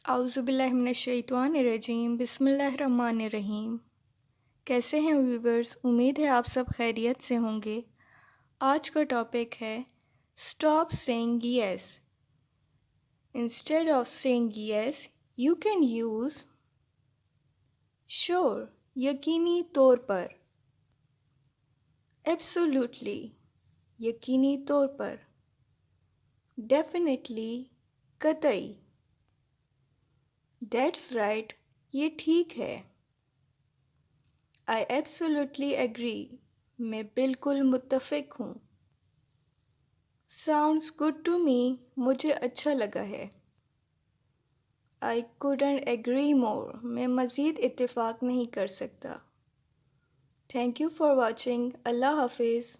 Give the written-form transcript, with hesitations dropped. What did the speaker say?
आउज़ुबिल्लाहिमिनश्शैतानिर्रजीम बिस्मिल्लाहिर्रहमानिर्रहीम। कैसे हैं व्यूवर्स? उम्मीद है आप सब खैरियत से होंगे। आज का टॉपिक है stop saying yes. Instead of saying yes you can use sure, यकीनी तौर पर, एब्सोल्युटली, यकीनी तौर पर, डेफिनेटली, कतई, दैट्स राइट, ये ठीक है, आई एब्सोल्युटली एग्री, मैं बिल्कुल मुत्तफ़िक हूँ, साउंड्स गुड टू मी, मुझे अच्छा लगा है, आई कुडंट एग्री मोर, मैं मज़ीद इत्तेफाक नहीं कर सकता। Thank you for watching. अल्लाह हाफिज़।